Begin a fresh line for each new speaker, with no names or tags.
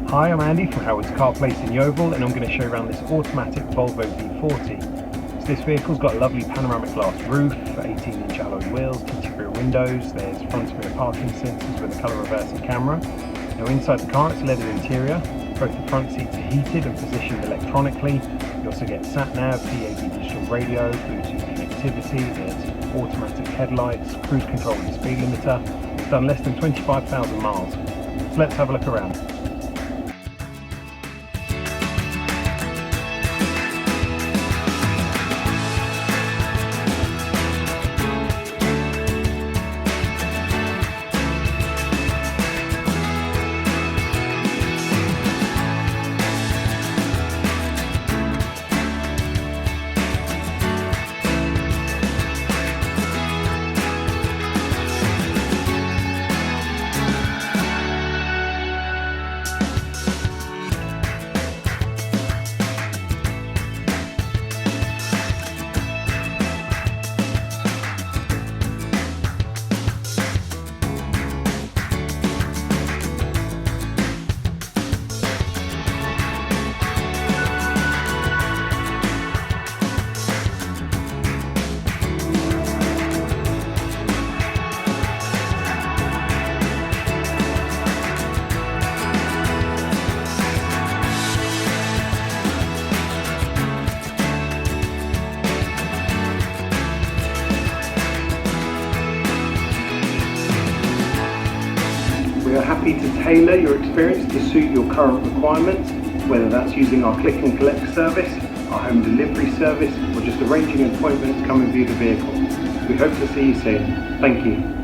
Hi, I'm Andy from Howard's Car Place in Yeovil, and I'm going to show you around this automatic Volvo V40. So this vehicle's got a lovely panoramic glass roof, 18-inch alloy wheels, tinted rear windows, there's front mirror parking sensors with a colour reversing camera. Now inside the car it's a leather interior, both the front seats are heated and positioned electronically. You also get sat-nav, DAB digital radio, Bluetooth connectivity, there's automatic headlights, cruise control and speed limiter. It's done less than 25,000 miles. So let's have a look around. We are happy to tailor your experience to suit your current requirements, whether that's using our click and collect service, our home delivery service, or just arranging an appointment to come and view the vehicle. We hope to see you soon. Thank you.